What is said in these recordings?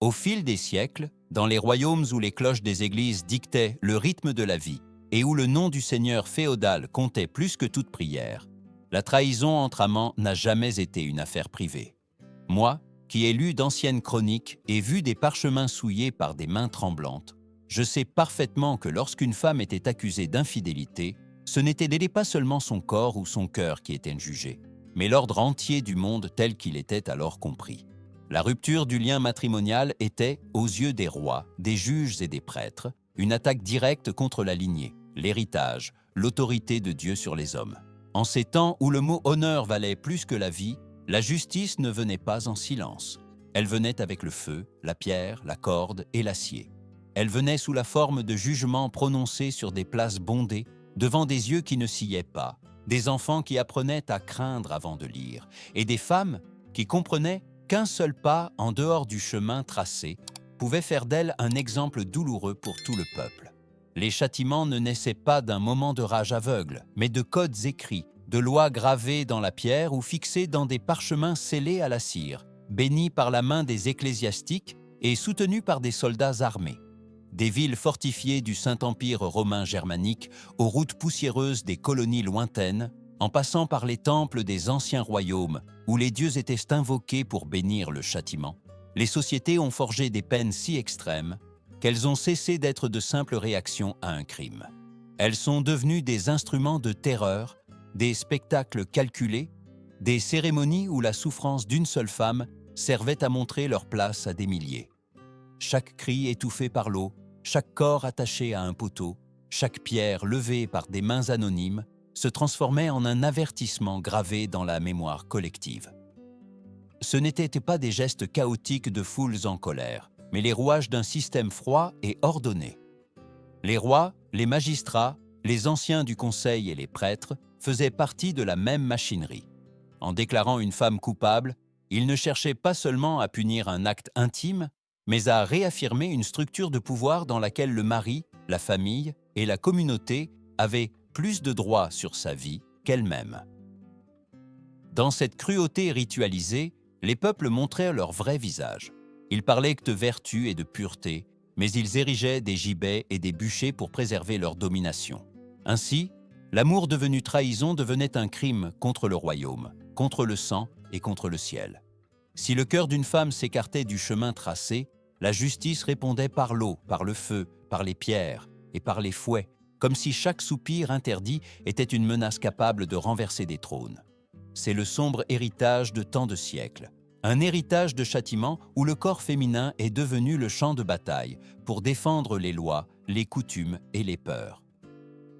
Au fil des siècles, dans les royaumes où les cloches des églises dictaient le rythme de la vie et où le nom du seigneur féodal comptait plus que toute prière, la trahison entre amants n'a jamais été une affaire privée. Moi, qui ai lu d'anciennes chroniques et vu des parchemins souillés par des mains tremblantes, je sais parfaitement que lorsqu'une femme était accusée d'infidélité, ce n'était pas seulement son corps ou son cœur qui étaient jugés, mais l'ordre entier du monde tel qu'il était alors compris. La rupture du lien matrimonial était, aux yeux des rois, des juges et des prêtres, une attaque directe contre la lignée, l'héritage, l'autorité de Dieu sur les hommes. En ces temps où le mot honneur valait plus que la vie, la justice ne venait pas en silence. Elle venait avec le feu, la pierre, la corde et l'acier. Elle venait sous la forme de jugements prononcés sur des places bondées, devant des yeux qui ne sciaient pas, des enfants qui apprenaient à craindre avant de lire, et des femmes qui comprenaient qu'un seul pas en dehors du chemin tracé pouvait faire d'elle un exemple douloureux pour tout le peuple. Les châtiments ne naissaient pas d'un moment de rage aveugle, mais de codes écrits, de lois gravées dans la pierre ou fixées dans des parchemins scellés à la cire, bénis par la main des ecclésiastiques et soutenus par des soldats armés. Des villes fortifiées du Saint-Empire romain germanique aux routes poussiéreuses des colonies lointaines, en passant par les temples des anciens royaumes où les dieux étaient invoqués pour bénir le châtiment, les sociétés ont forgé des peines si extrêmes qu'elles ont cessé d'être de simples réactions à un crime. Elles sont devenues des instruments de terreur, des spectacles calculés, des cérémonies où la souffrance d'une seule femme servait à montrer leur place à des milliers. Chaque cri étouffé par l'eau, chaque corps attaché à un poteau, chaque pierre levée par des mains anonymes se transformait en un avertissement gravé dans la mémoire collective. Ce n'étaient pas des gestes chaotiques de foules en colère, mais les rouages d'un système froid et ordonné. Les rois, les magistrats, les anciens du conseil et les prêtres faisaient partie de la même machinerie. En déclarant une femme coupable, ils ne cherchaient pas seulement à punir un acte intime, mais à réaffirmer une structure de pouvoir dans laquelle le mari, la famille et la communauté avaient plus de droits sur sa vie qu'elle-même. Dans cette cruauté ritualisée, les peuples montraient leur vrai visage. Ils parlaient de vertu et de pureté, mais ils érigeaient des gibets et des bûchers pour préserver leur domination. Ainsi, l'amour devenu trahison devenait un crime contre le royaume, contre le sang et contre le ciel. Si le cœur d'une femme s'écartait du chemin tracé, la justice répondait par l'eau, par le feu, par les pierres et par les fouets, comme si chaque soupir interdit était une menace capable de renverser des trônes. C'est le sombre héritage de tant de siècles, un héritage de châtiment où le corps féminin est devenu le champ de bataille pour défendre les lois, les coutumes et les peurs.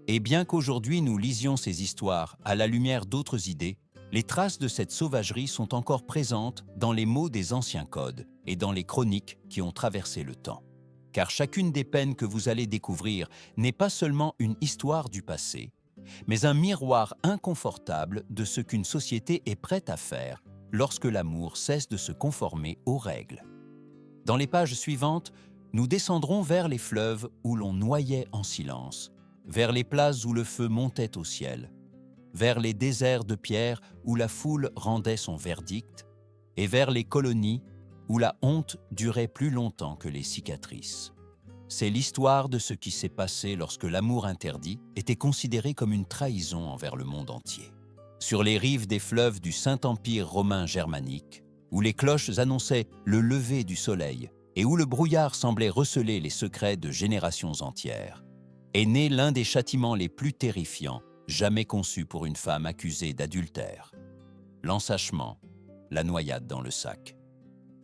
Et bien qu'aujourd'hui nous lisions ces histoires à la lumière d'autres idées, les traces de cette sauvagerie sont encore présentes dans les mots des anciens codes et dans les chroniques qui ont traversé le temps. Car chacune des peines que vous allez découvrir n'est pas seulement une histoire du passé, mais un miroir inconfortable de ce qu'une société est prête à faire lorsque l'amour cesse de se conformer aux règles. Dans les pages suivantes, nous descendrons vers les fleuves où l'on noyait en silence, vers les places où le feu montait au ciel, vers les déserts de pierre où la foule rendait son verdict, et vers les colonies où la honte durait plus longtemps que les cicatrices. C'est l'histoire de ce qui s'est passé lorsque l'amour interdit était considéré comme une trahison envers le monde entier. Sur les rives des fleuves du Saint-Empire romain germanique, où les cloches annonçaient le lever du soleil et où le brouillard semblait receler les secrets de générations entières, est né l'un des châtiments les plus terrifiants jamais conçus pour une femme accusée d'adultère. L'ensachement, la noyade dans le sac.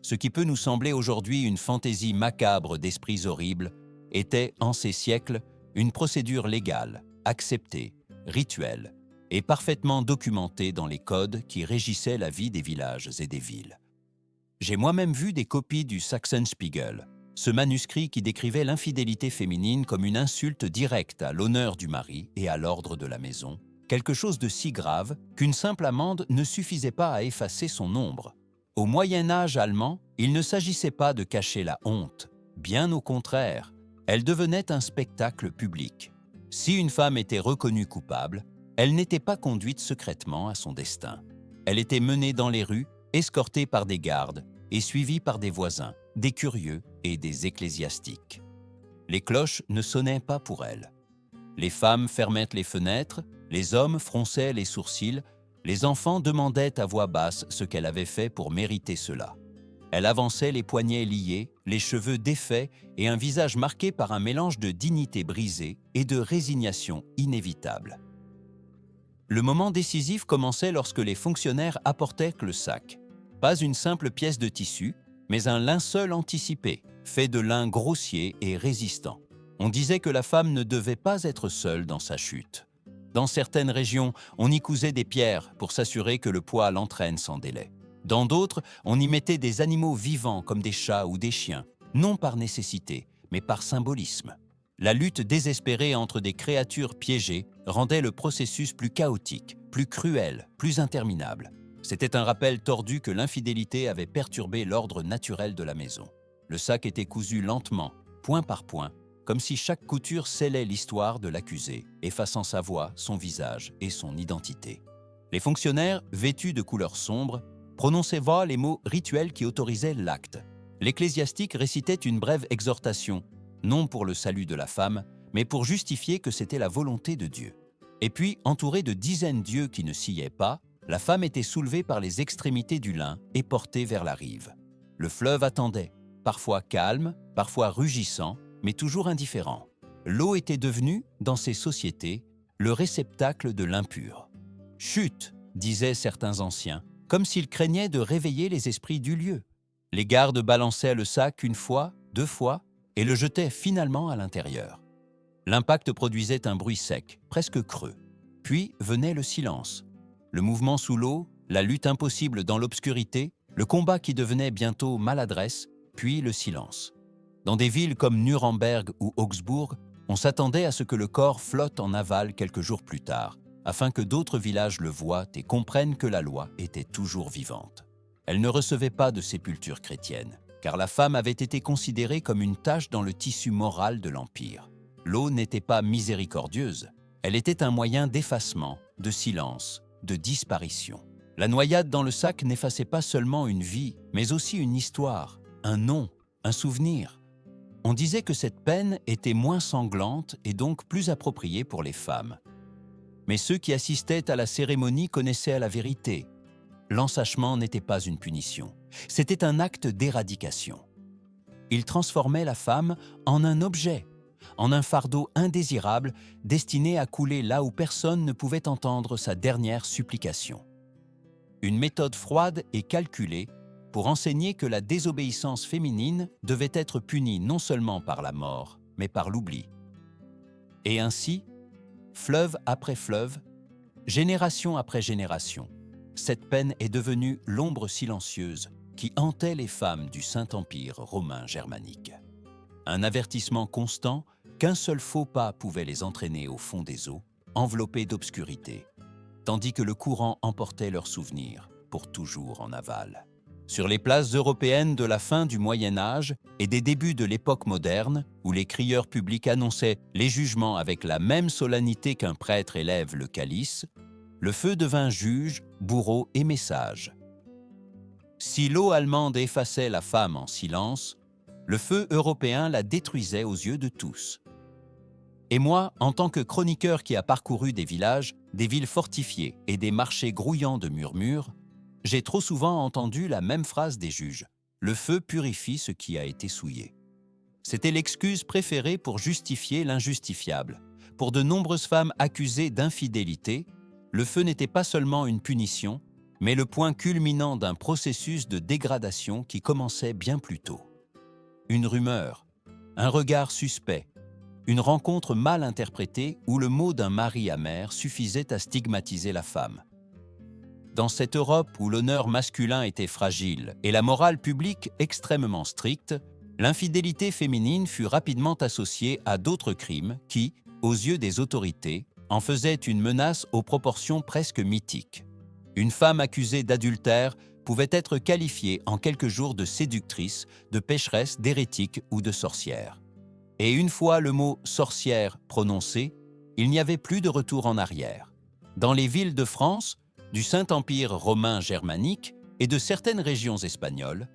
Ce qui peut nous sembler aujourd'hui une fantaisie macabre d'esprits horribles était, en ces siècles, une procédure légale, acceptée, rituelle et parfaitement documentée dans les codes qui régissaient la vie des villages et des villes. J'ai moi-même vu des copies du Sachsenspiegel, ce manuscrit qui décrivait l'infidélité féminine comme une insulte directe à l'honneur du mari et à l'ordre de la maison, quelque chose de si grave qu'une simple amende ne suffisait pas à effacer son ombre. Au Moyen-Âge allemand, il ne s'agissait pas de cacher la honte, bien au contraire, elle devenait un spectacle public. Si une femme était reconnue coupable, elle n'était pas conduite secrètement à son destin. Elle était menée dans les rues, escortée par des gardes et suivie par des voisins, des curieux et des ecclésiastiques. Les cloches ne sonnaient pas pour elle. Les femmes fermaient les fenêtres, les hommes fronçaient les sourcils, les enfants demandaient à voix basse ce qu'elle avait fait pour mériter cela. Elle avançait les poignets liés, les cheveux défaits et un visage marqué par un mélange de dignité brisée et de résignation inévitable. Le moment décisif commençait lorsque les fonctionnaires apportaient le sac. Pas une simple pièce de tissu, mais un linceul anticipé, fait de lin grossier et résistant. On disait que la femme ne devait pas être seule dans sa chute. Dans certaines régions, on y cousait des pierres pour s'assurer que le poids l'entraîne sans délai. Dans d'autres, on y mettait des animaux vivants comme des chats ou des chiens, non par nécessité, mais par symbolisme. La lutte désespérée entre des créatures piégées rendait le processus plus chaotique, plus cruel, plus interminable. C'était un rappel tordu que l'infidélité avait perturbé l'ordre naturel de la maison. Le sac était cousu lentement, point par point, comme si chaque couture scellait l'histoire de l'accusé, effaçant sa voix, son visage et son identité. Les fonctionnaires, vêtus de couleurs sombres, prononçaient bas les mots rituels qui autorisaient l'acte. L'ecclésiastique récitait une brève exhortation, non pour le salut de la femme, mais pour justifier que c'était la volonté de Dieu. Et puis, entourée de dizaines d'yeux qui ne sciaient pas, la femme était soulevée par les extrémités du lin et portée vers la rive. Le fleuve attendait, parfois calme, parfois rugissant, mais toujours indifférent. L'eau était devenue, dans ces sociétés, le réceptacle de l'impur. « Chut !» disaient certains anciens, comme s'ils craignaient de réveiller les esprits du lieu. Les gardes balançaient le sac une fois, deux fois, et le jetaient finalement à l'intérieur. L'impact produisait un bruit sec, presque creux. Puis venait le silence. Le mouvement sous l'eau, la lutte impossible dans l'obscurité, le combat qui devenait bientôt maladresse, puis le silence. Dans des villes comme Nuremberg ou Augsbourg, on s'attendait à ce que le corps flotte en aval quelques jours plus tard, afin que d'autres villages le voient et comprennent que la loi était toujours vivante. Elle ne recevait pas de sépulture chrétienne, car la femme avait été considérée comme une tache dans le tissu moral de l'Empire. L'eau n'était pas miséricordieuse, elle était un moyen d'effacement, de silence, de disparition. La noyade dans le sac n'effaçait pas seulement une vie, mais aussi une histoire, un nom, un souvenir. On disait que cette peine était moins sanglante et donc plus appropriée pour les femmes. Mais ceux qui assistaient à la cérémonie connaissaient la vérité. L'ensachement n'était pas une punition, c'était un acte d'éradication. Il transformait la femme en un objet, en un fardeau indésirable destiné à couler là où personne ne pouvait entendre sa dernière supplication. Une méthode froide et calculée pour enseigner que la désobéissance féminine devait être punie non seulement par la mort, mais par l'oubli. Et ainsi, fleuve après fleuve, génération après génération, cette peine est devenue l'ombre silencieuse qui hantait les femmes du Saint-Empire romain germanique. Un avertissement constant qu'un seul faux pas pouvait les entraîner au fond des eaux, enveloppées d'obscurité, tandis que le courant emportait leurs souvenirs pour toujours en aval. Sur les places européennes de la fin du Moyen Âge et des débuts de l'époque moderne, où les crieurs publics annonçaient les jugements avec la même solennité qu'un prêtre élève le calice, le feu devint juge, bourreau et message. Si l'eau allemande effaçait la femme en silence, le feu européen la détruisait aux yeux de tous. Et moi, en tant que chroniqueur qui a parcouru des villages, des villes fortifiées et des marchés grouillants de murmures, j'ai trop souvent entendu la même phrase des juges : « Le feu purifie ce qui a été souillé ». C'était l'excuse préférée pour justifier l'injustifiable. Pour de nombreuses femmes accusées d'infidélité, le feu n'était pas seulement une punition, mais le point culminant d'un processus de dégradation qui commençait bien plus tôt. Une rumeur, un regard suspect, une rencontre mal interprétée ou le mot d'un mari amer suffisait à stigmatiser la femme. Dans cette Europe où l'honneur masculin était fragile et la morale publique extrêmement stricte, l'infidélité féminine fut rapidement associée à d'autres crimes qui, aux yeux des autorités, en faisaient une menace aux proportions presque mythiques. Une femme accusée d'adultère pouvait être qualifiée en quelques jours de séductrice, de pécheresse, d'hérétique ou de sorcière. Et une fois le mot « sorcière » prononcé, il n'y avait plus de retour en arrière. Dans les villes de France, du Saint-Empire romain germanique et de certaines régions espagnoles,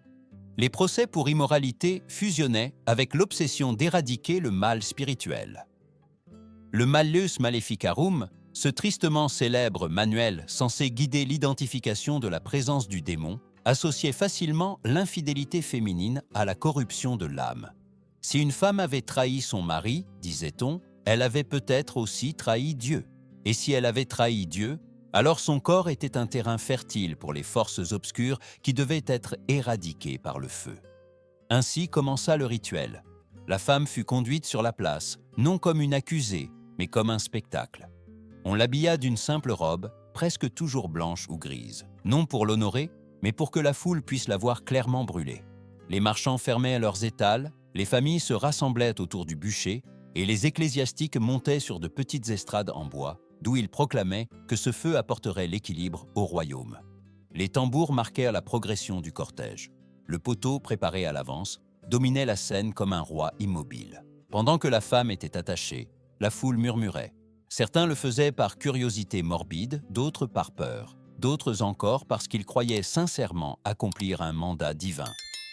Les procès pour immoralité fusionnaient avec l'obsession d'éradiquer le mal spirituel. Le Malleus Maleficarum, ce tristement célèbre manuel censé guider l'identification de la présence du démon, associait facilement l'infidélité féminine à la corruption de l'âme. Si une femme avait trahi son mari, disait-on, elle avait peut-être aussi trahi Dieu. Et si elle avait trahi Dieu, alors son corps était un terrain fertile pour les forces obscures qui devaient être éradiquées par le feu. Ainsi commença le rituel. La femme fut conduite sur la place, non comme une accusée, mais comme un spectacle. On l'habilla d'une simple robe, presque toujours blanche ou grise, non pour l'honorer, mais pour que la foule puisse la voir clairement brûler. Les marchands fermaient leurs étals, les familles se rassemblaient autour du bûcher, et les ecclésiastiques montaient sur de petites estrades en bois, d'où ils proclamaient que ce feu apporterait l'équilibre au royaume. Les tambours marquèrent la progression du cortège. Le poteau, préparé à l'avance, dominait la scène comme un roi immobile. Pendant que la femme était attachée, la foule murmurait. Certains le faisaient par curiosité morbide, d'autres par peur, d'autres encore parce qu'ils croyaient sincèrement accomplir un mandat divin.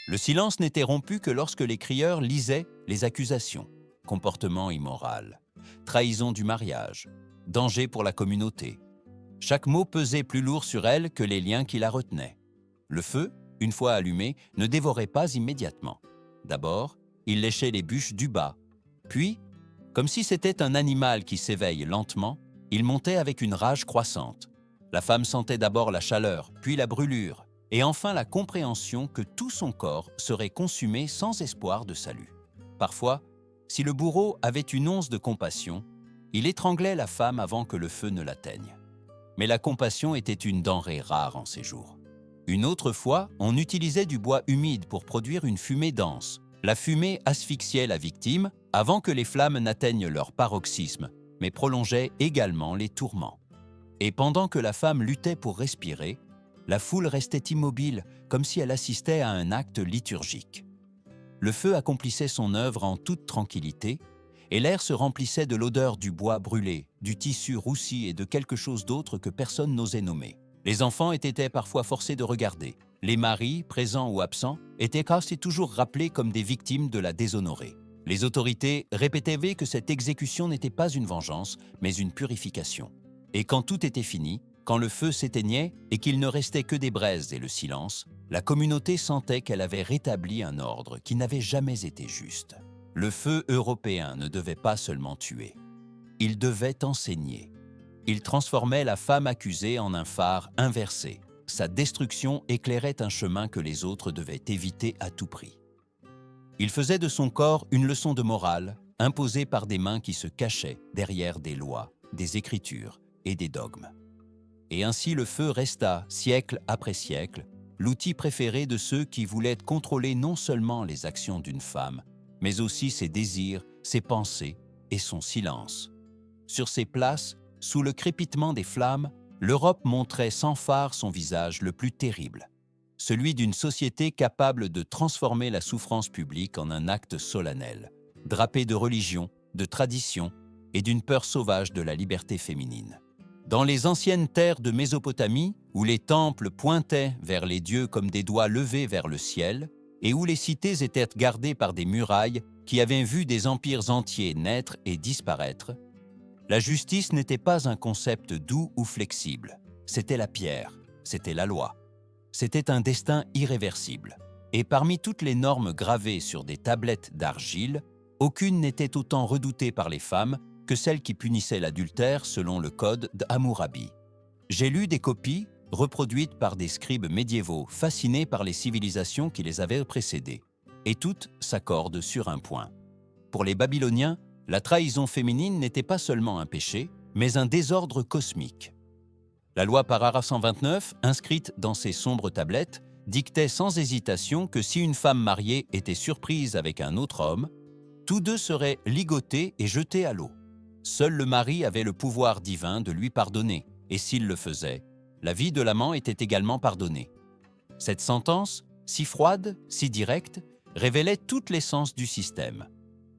Le silence n'était rompu que lorsque les crieurs lisaient les accusations. Comportement immoral, trahison du mariage, danger pour la communauté. Chaque mot pesait plus lourd sur elle que les liens qui la retenaient. Le feu, une fois allumé, ne dévorait pas immédiatement. D'abord, il léchait les bûches du bas. Puis, comme si c'était un animal qui s'éveille lentement, il montait avec une rage croissante. La femme sentait d'abord la chaleur, puis la brûlure, et enfin la compréhension que tout son corps serait consumé sans espoir de salut. Parfois, si le bourreau avait une once de compassion, il étranglait la femme avant que le feu ne l'atteigne. Mais la compassion était une denrée rare en ces jours. Une autre fois, on utilisait du bois humide pour produire une fumée dense. La fumée asphyxiait la victime avant que les flammes n'atteignent leur paroxysme, mais prolongeait également les tourments. Et pendant que la femme luttait pour respirer, la foule restait immobile, comme si elle assistait à un acte liturgique. Le feu accomplissait son œuvre en toute tranquillité, et l'air se remplissait de l'odeur du bois brûlé, du tissu roussi et de quelque chose d'autre que personne n'osait nommer. Les enfants étaient parfois forcés de regarder. Les maris, présents ou absents, étaient quasi toujours rappelés comme des victimes de la déshonorée. Les autorités répétaient que cette exécution n'était pas une vengeance, mais une purification. Et quand tout était fini, quand le feu s'éteignait et qu'il ne restait que des braises et le silence, la communauté sentait qu'elle avait rétabli un ordre qui n'avait jamais été juste. Le feu européen ne devait pas seulement tuer. Il devait enseigner. Il transformait la femme accusée en un phare inversé. Sa destruction éclairait un chemin que les autres devaient éviter à tout prix. Il faisait de son corps une leçon de morale, imposée par des mains qui se cachaient derrière des lois, des écritures et des dogmes. Et ainsi le feu resta, siècle après siècle, l'outil préféré de ceux qui voulaient contrôler non seulement les actions d'une femme, mais aussi ses désirs, ses pensées et son silence. Sur ces places, sous le crépitement des flammes, l'Europe montrait sans fard son visage le plus terrible, celui d'une société capable de transformer la souffrance publique en un acte solennel, drapé de religion, de tradition et d'une peur sauvage de la liberté féminine. Dans les anciennes terres de Mésopotamie, où les temples pointaient vers les dieux comme des doigts levés vers le ciel, et où les cités étaient gardées par des murailles qui avaient vu des empires entiers naître et disparaître, la justice n'était pas un concept doux ou flexible. C'était la pierre, c'était la loi. C'était un destin irréversible. Et parmi toutes les normes gravées sur des tablettes d'argile, aucune n'était autant redoutée par les femmes que celle qui punissait l'adultère selon le code d'Hammurabi. J'ai lu des copies reproduites par des scribes médiévaux fascinés par les civilisations qui les avaient précédées, et toutes s'accordent sur un point. Pour les Babyloniens, la trahison féminine n'était pas seulement un péché, mais un désordre cosmique. La loi Parara 129, inscrite dans ces sombres tablettes, dictait sans hésitation que si une femme mariée était surprise avec un autre homme, tous deux seraient ligotés et jetés à l'eau. Seul le mari avait le pouvoir divin de lui pardonner, et s'il le faisait, la vie de l'amant était également pardonnée. Cette sentence, si froide, si directe, révélait toute l'essence du système.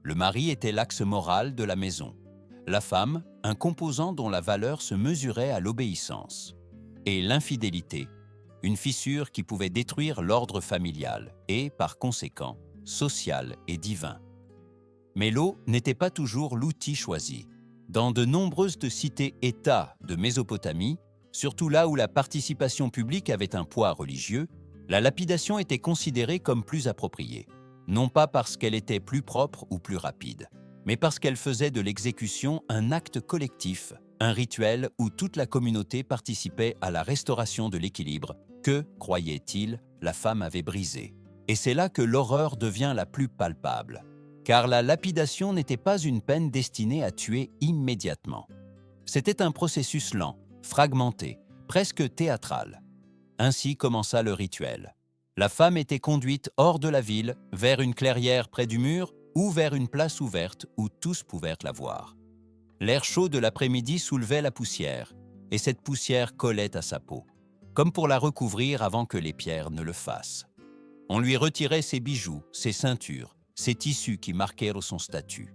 Le mari était l'axe moral de la maison. La femme, un composant dont la valeur se mesurait à l'obéissance. Et l'infidélité, une fissure qui pouvait détruire l'ordre familial et, par conséquent, social et divin. Mais l'eau n'était pas toujours l'outil choisi. Dans de nombreuses cités-États de Mésopotamie, surtout là où la participation publique avait un poids religieux, la lapidation était considérée comme plus appropriée, non pas parce qu'elle était plus propre ou plus rapide, mais parce qu'elle faisait de l'exécution un acte collectif, un rituel où toute la communauté participait à la restauration de l'équilibre que, croyait-il, la femme avait brisé. Et c'est là que l'horreur devient la plus palpable, car la lapidation n'était pas une peine destinée à tuer immédiatement. C'était un processus lent, fragmenté, presque théâtral. Ainsi commença le rituel. La femme était conduite hors de la ville, vers une clairière près du mur ou vers une place ouverte où tous pouvaient la voir. L'air chaud de l'après-midi soulevait la poussière, et cette poussière collait à sa peau, comme pour la recouvrir avant que les pierres ne le fassent. On lui retirait ses bijoux, ses ceintures, ses tissus qui marquaient son statut.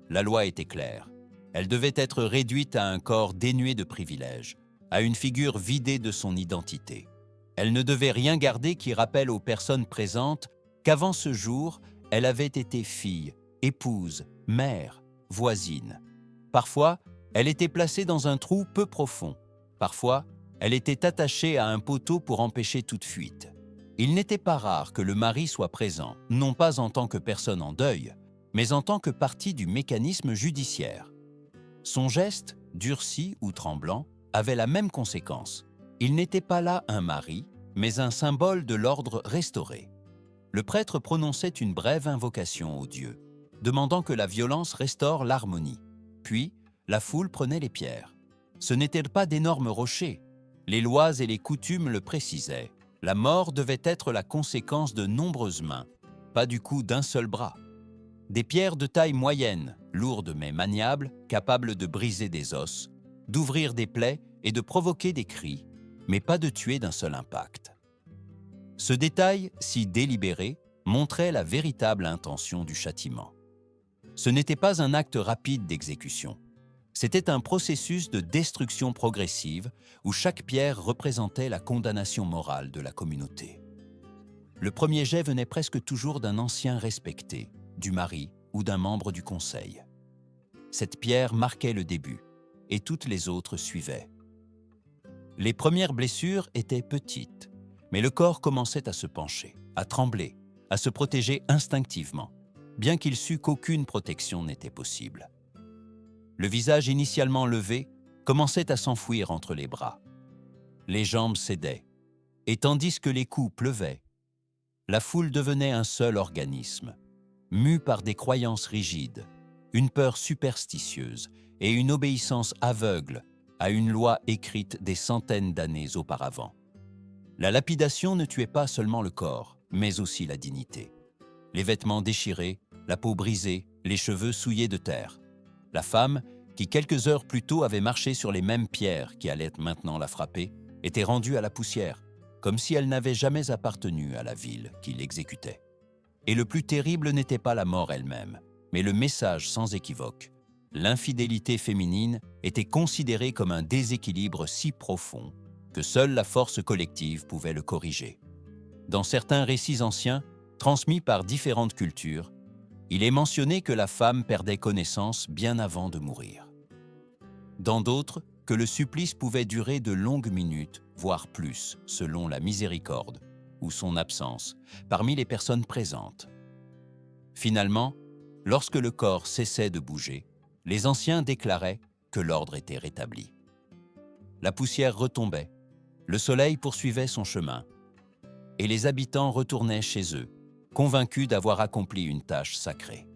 La loi était claire. Elle devait être réduite à un corps dénué de privilèges, à une figure vidée de son identité. Elle ne devait rien garder qui rappelle aux personnes présentes qu'avant ce jour, elle avait été fille, épouse, mère, voisine. Parfois, elle était placée dans un trou peu profond. Parfois, elle était attachée à un poteau pour empêcher toute fuite. Il n'était pas rare que le mari soit présent, non pas en tant que personne en deuil, mais en tant que partie du mécanisme judiciaire. Son geste, durci ou tremblant, avait la même conséquence. Il n'était pas là un mari, mais un symbole de l'ordre restauré. Le prêtre prononçait une brève invocation au Dieu, demandant que la violence restaure l'harmonie. Puis, la foule prenait les pierres. Ce n'étaient pas d'énormes rochers. Les lois et les coutumes le précisaient. La mort devait être la conséquence de nombreuses mains, pas du coup d'un seul bras. Des pierres de taille moyenne, lourdes mais maniables, capables de briser des os, d'ouvrir des plaies et de provoquer des cris, mais pas de tuer d'un seul impact. Ce détail, si délibéré, montrait la véritable intention du châtiment. Ce n'était pas un acte rapide d'exécution. C'était un processus de destruction progressive où chaque pierre représentait la condamnation morale de la communauté. Le premier jet venait presque toujours d'un ancien respecté, du mari ou d'un membre du conseil. Cette pierre marquait le début, et toutes les autres suivaient. Les premières blessures étaient petites, mais le corps commençait à se pencher, à trembler, à se protéger instinctivement, bien qu'il sût qu'aucune protection n'était possible. Le visage initialement levé commençait à s'enfouir entre les bras. Les jambes cédaient, et tandis que les coups pleuvaient, la foule devenait un seul organisme, mue par des croyances rigides, une peur superstitieuse et une obéissance aveugle à une loi écrite des centaines d'années auparavant. La lapidation ne tuait pas seulement le corps, mais aussi la dignité. Les vêtements déchirés, la peau brisée, les cheveux souillés de terre. La femme, qui quelques heures plus tôt avait marché sur les mêmes pierres qui allaient maintenant la frapper, était rendue à la poussière, comme si elle n'avait jamais appartenu à la ville qui l'exécutait. Et le plus terrible n'était pas la mort elle-même, mais le message sans équivoque. L'infidélité féminine était considérée comme un déséquilibre si profond que seule la force collective pouvait le corriger. Dans certains récits anciens, transmis par différentes cultures, il est mentionné que la femme perdait connaissance bien avant de mourir. Dans d'autres, que le supplice pouvait durer de longues minutes, voire plus, selon la miséricorde ou son absence, parmi les personnes présentes. Finalement, lorsque le corps cessait de bouger, les anciens déclaraient que l'ordre était rétabli. La poussière retombait, le soleil poursuivait son chemin, et les habitants retournaient chez eux, convaincus d'avoir accompli une tâche sacrée.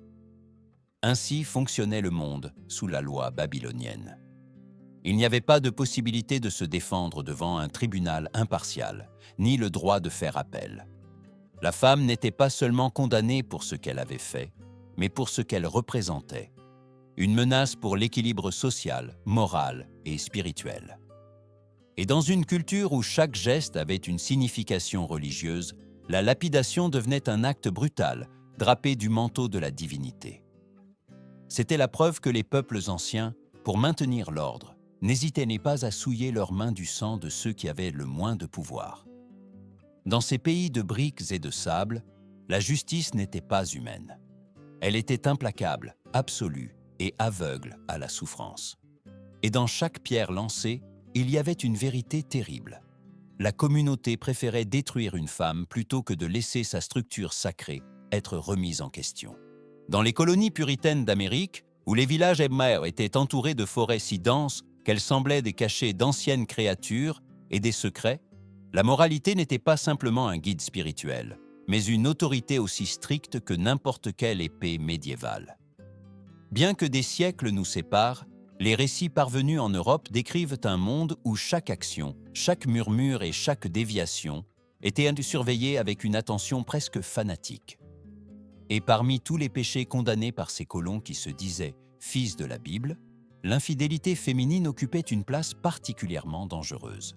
Ainsi fonctionnait le monde sous la loi babylonienne. Il n'y avait pas de possibilité de se défendre devant un tribunal impartial, ni le droit de faire appel. La femme n'était pas seulement condamnée pour ce qu'elle avait fait, mais pour ce qu'elle représentait. Une menace pour l'équilibre social, moral et spirituel. Et dans une culture où chaque geste avait une signification religieuse, la lapidation devenait un acte brutal, drapé du manteau de la divinité. C'était la preuve que les peuples anciens, pour maintenir l'ordre, n'hésitaient pas à souiller leurs mains du sang de ceux qui avaient le moins de pouvoir. Dans ces pays de briques et de sable, la justice n'était pas humaine. Elle était implacable, absolue et aveugle à la souffrance. Et dans chaque pierre lancée, il y avait une vérité terrible. La communauté préférait détruire une femme plutôt que de laisser sa structure sacrée être remise en question. Dans les colonies puritaines d'Amérique, où les villages hebdomadaires étaient entourés de forêts si denses qu'elles semblaient des cachets d'anciennes créatures et des secrets, la moralité n'était pas simplement un guide spirituel, mais une autorité aussi stricte que n'importe quelle épée médiévale. Bien que des siècles nous séparent, les récits parvenus en Europe décrivent un monde où chaque action, chaque murmure et chaque déviation étaient surveillés avec une attention presque fanatique. Et parmi tous les péchés condamnés par ces colons qui se disaient « fils de la Bible », l'infidélité féminine occupait une place particulièrement dangereuse.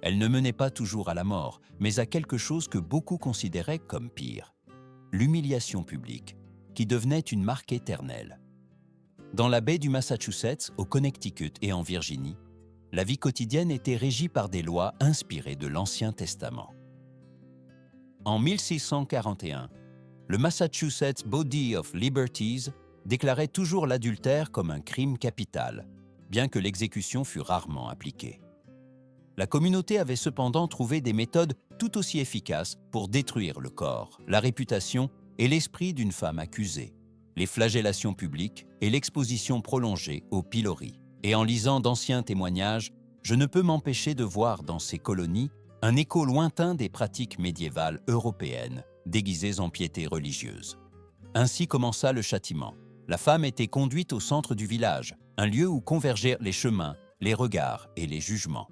Elle ne menait pas toujours à la mort, mais à quelque chose que beaucoup considéraient comme pire, l'humiliation publique, qui devenait une marque éternelle. Dans la baie du Massachusetts, au Connecticut et en Virginie, la vie quotidienne était régie par des lois inspirées de l'Ancien Testament. En 1641, le Massachusetts Body of Liberties déclarait toujours l'adultère comme un crime capital, bien que l'exécution fût rarement appliquée. La communauté avait cependant trouvé des méthodes tout aussi efficaces pour détruire le corps, la réputation et l'esprit d'une femme accusée, les flagellations publiques et l'exposition prolongée au pilori. Et en lisant d'anciens témoignages, je ne peux m'empêcher de voir dans ces colonies un écho lointain des pratiques médiévales européennes, déguisées en piété religieuse. Ainsi commença le châtiment. La femme était conduite au centre du village, un lieu où convergeaient les chemins, les regards et les jugements.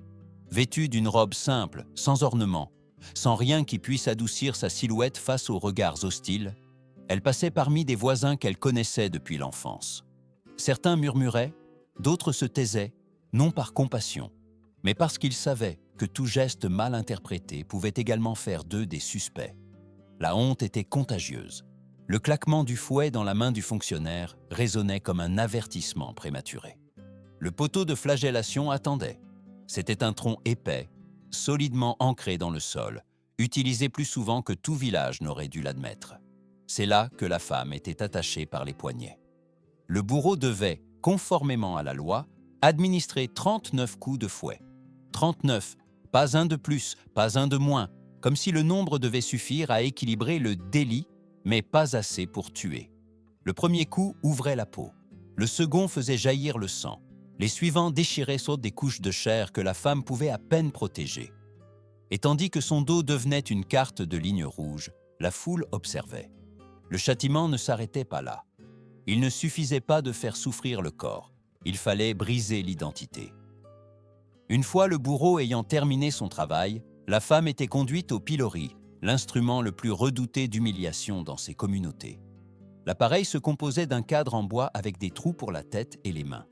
Vêtue d'une robe simple, sans ornement, sans rien qui puisse adoucir sa silhouette face aux regards hostiles, elle passait parmi des voisins qu'elle connaissait depuis l'enfance. Certains murmuraient, d'autres se taisaient, non par compassion, mais parce qu'ils savaient que tout geste mal interprété pouvait également faire d'eux des suspects. La honte était contagieuse. Le claquement du fouet dans la main du fonctionnaire résonnait comme un avertissement prématuré. Le poteau de flagellation attendait. C'était un tronc épais, solidement ancré dans le sol, utilisé plus souvent que tout village n'aurait dû l'admettre. C'est là que la femme était attachée par les poignets. Le bourreau devait, conformément à la loi, administrer 39 coups de fouet. 39, pas un de plus, pas un de moins, comme si le nombre devait suffire à équilibrer le délit, mais pas assez pour tuer. Le premier coup ouvrait la peau. Le second faisait jaillir le sang. Les suivants déchiraient sur des couches de chair que la femme pouvait à peine protéger. Et tandis que son dos devenait une carte de lignes rouges, la foule observait. Le châtiment ne s'arrêtait pas là. Il ne suffisait pas de faire souffrir le corps. Il fallait briser l'identité. Une fois le bourreau ayant terminé son travail, la femme était conduite au pilori, l'instrument le plus redouté d'humiliation dans ces communautés. L'appareil se composait d'un cadre en bois avec des trous pour la tête et les mains.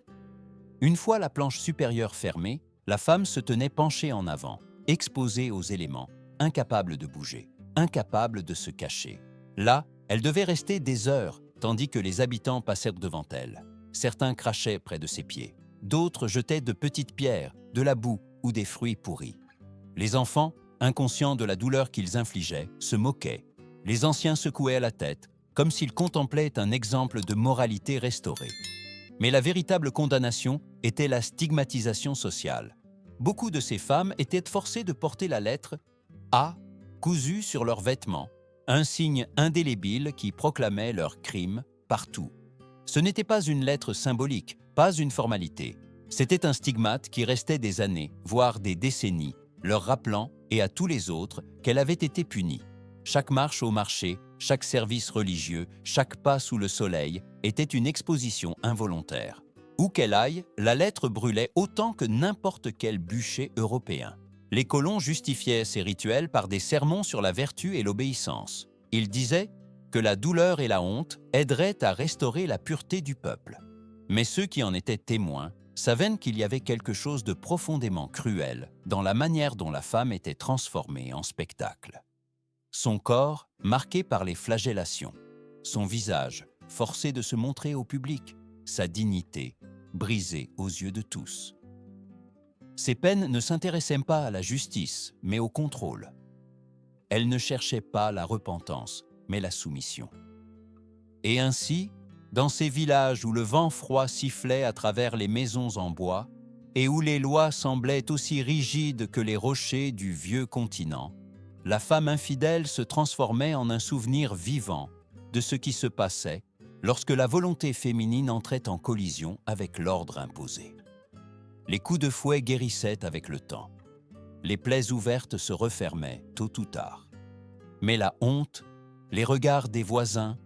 Une fois la planche supérieure fermée, la femme se tenait penchée en avant, exposée aux éléments, incapable de bouger, incapable de se cacher. Là, elle devait rester des heures, tandis que les habitants passèrent devant elle. Certains crachaient près de ses pieds, d'autres jetaient de petites pierres, de la boue ou des fruits pourris. Les enfants, inconscients de la douleur qu'ils infligeaient, se moquaient. Les anciens secouaient la tête, comme s'ils contemplaient un exemple de moralité restaurée. Mais la véritable condamnation était la stigmatisation sociale. Beaucoup de ces femmes étaient forcées de porter la lettre A cousue sur leurs vêtements, un signe indélébile qui proclamait leur crime partout. Ce n'était pas une lettre symbolique, pas une formalité. C'était un stigmate qui restait des années, voire des décennies, leur rappelant, et à tous les autres, qu'elle avait été punie. Chaque marche au marché, chaque service religieux, chaque pas sous le soleil était une exposition involontaire. Où qu'elle aille, la lettre brûlait autant que n'importe quel bûcher européen. Les colons justifiaient ces rituels par des sermons sur la vertu et l'obéissance. Ils disaient que la douleur et la honte aideraient à restaurer la pureté du peuple. Mais ceux qui en étaient témoins savaient qu'il y avait quelque chose de profondément cruel dans la manière dont la femme était transformée en spectacle. Son corps marqué par les flagellations, son visage forcé de se montrer au public, sa dignité brisée aux yeux de tous. Ces peines ne s'intéressaient pas à la justice, mais au contrôle. elle ne cherchait pas la repentance, mais la soumission. Et ainsi, dans ces villages où le vent froid sifflait à travers les maisons en bois et où les lois semblaient aussi rigides que les rochers du vieux continent, la femme infidèle se transformait en un souvenir vivant de ce qui se passait lorsque la volonté féminine entrait en collision avec l'ordre imposé. Les coups de fouet guérissaient avec le temps. Les plaies ouvertes se refermaient tôt ou tard. Mais la honte, les regards des voisins,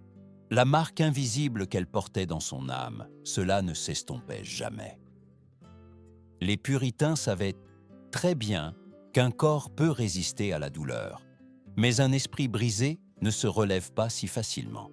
la marque invisible qu'elle portait dans son âme, cela ne s'estompait jamais. Les puritains savaient très bien qu'un corps peut résister à la douleur, mais un esprit brisé ne se relève pas si facilement.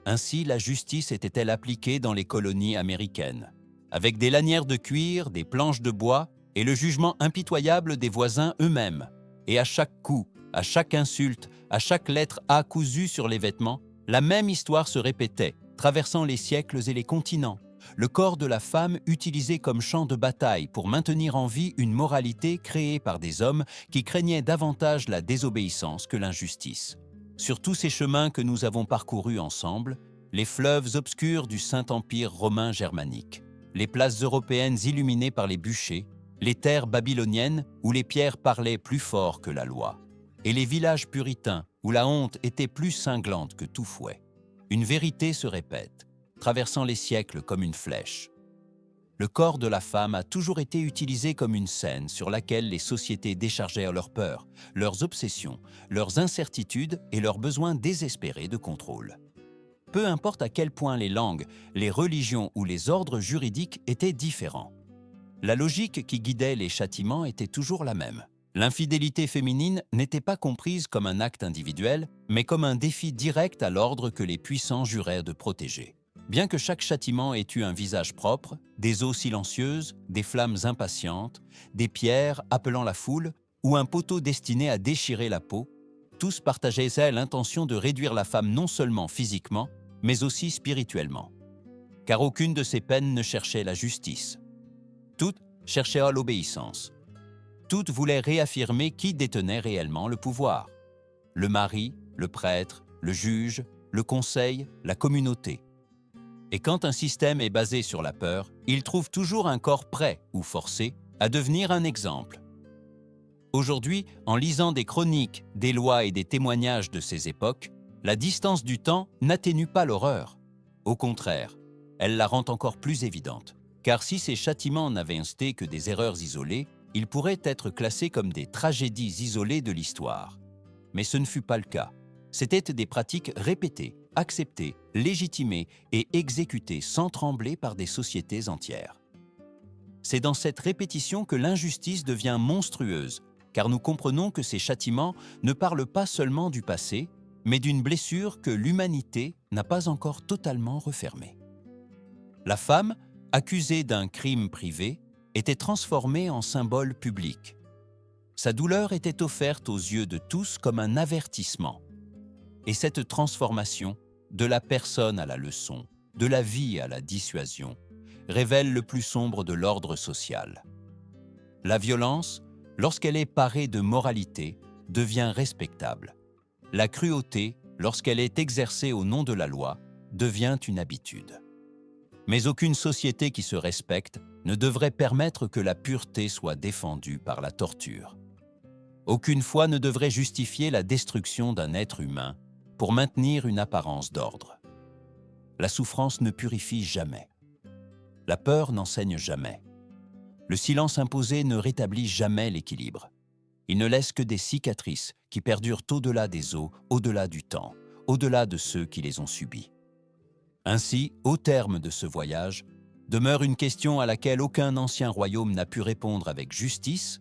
Ainsi, la justice était-elle appliquée dans les colonies américaines, avec des lanières de cuir, des planches de bois et le jugement impitoyable des voisins eux-mêmes. Et à chaque coup, à chaque insulte, à chaque lettre A cousue sur les vêtements, la même histoire se répétait, traversant les siècles et les continents. Le corps de la femme utilisé comme champ de bataille pour maintenir en vie une moralité créée par des hommes qui craignaient davantage la désobéissance que l'injustice. Sur tous ces chemins que nous avons parcourus ensemble, les fleuves obscurs du Saint-Empire romain germanique, les places européennes illuminées par les bûchers, les terres babyloniennes où les pierres parlaient plus fort que la loi, et les villages puritains où la honte était plus cinglante que tout fouet. Une vérité se répète, traversant les siècles comme une flèche. Le corps de la femme a toujours été utilisé comme une scène sur laquelle les sociétés déchargèrent leurs peurs, leurs obsessions, leurs incertitudes et leurs besoins désespérés de contrôle. Peu importe à quel point les langues, les religions ou les ordres juridiques étaient différents. La logique qui guidait les châtiments était toujours la même. L'infidélité féminine n'était pas comprise comme un acte individuel, mais comme un défi direct à l'ordre que les puissants jurèrent de protéger. Bien que chaque châtiment ait eu un visage propre, des eaux silencieuses, des flammes impatientes, des pierres appelant la foule ou un poteau destiné à déchirer la peau, tous partageaient l'intention de réduire la femme non seulement physiquement, mais aussi spirituellement. Car aucune de ces peines ne cherchait la justice. Toutes cherchaient à l'obéissance. Toutes voulaient réaffirmer qui détenait réellement le pouvoir. Le mari, le prêtre, le juge, le conseil, la communauté. Et quand un système est basé sur la peur, il trouve toujours un corps prêt ou forcé à devenir un exemple. Aujourd'hui, en lisant des chroniques, des lois et des témoignages de ces époques, la distance du temps n'atténue pas l'horreur. Au contraire, elle la rend encore plus évidente. Car si ces châtiments n'avaient insté que des erreurs isolées, ils pourraient être classés comme des tragédies isolées de l'histoire. Mais ce ne fut pas le cas. C'étaient des pratiques répétées, acceptées, légitimées et exécutées sans trembler par des sociétés entières. C'est dans cette répétition que l'injustice devient monstrueuse, car nous comprenons que ces châtiments ne parlent pas seulement du passé, mais d'une blessure que l'humanité n'a pas encore totalement refermée. La femme, accusée d'un crime privé, était transformée en symbole public. Sa douleur était offerte aux yeux de tous comme un avertissement. Et cette transformation, de la personne à la leçon, de la vie à la dissuasion, révèle le plus sombre de l'ordre social. La violence, lorsqu'elle est parée de moralité, devient respectable. La cruauté, lorsqu'elle est exercée au nom de la loi, devient une habitude. Mais aucune société qui se respecte ne devrait permettre que la pureté soit défendue par la torture. Aucune foi ne devrait justifier la destruction d'un être humain pour maintenir une apparence d'ordre. La souffrance ne purifie jamais. La peur n'enseigne jamais. Le silence imposé ne rétablit jamais l'équilibre. Il ne laisse que des cicatrices qui perdurent au-delà des eaux, au-delà du temps, au-delà de ceux qui les ont subies. Ainsi, au terme de ce voyage, demeure une question à laquelle aucun ancien royaume n'a pu répondre avec justice.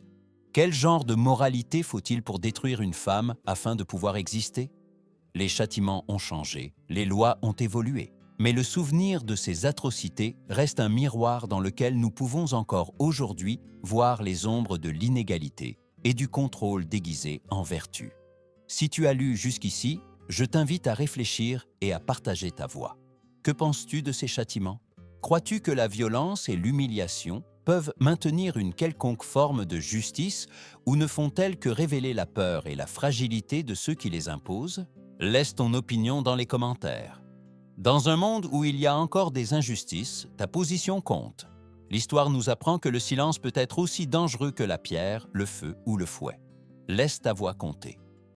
Quel genre de moralité faut-il pour détruire une femme afin de pouvoir exister ? Les châtiments ont changé, les lois ont évolué. Mais le souvenir de ces atrocités reste un miroir dans lequel nous pouvons encore aujourd'hui voir les ombres de l'inégalité et du contrôle déguisé en vertu. Si tu as lu jusqu'ici, je t'invite à réfléchir et à partager ta voix. Que penses-tu de ces châtiments ? Crois-tu que la violence et l'humiliation peuvent maintenir une quelconque forme de justice ou ne font-elles que révéler la peur et la fragilité de ceux qui les imposent? Laisse ton opinion dans les commentaires. Dans un monde où il y a encore des injustices, ta position compte. L'histoire nous apprend que le silence peut être aussi dangereux que la pierre, le feu ou le fouet. Laisse ta voix compter.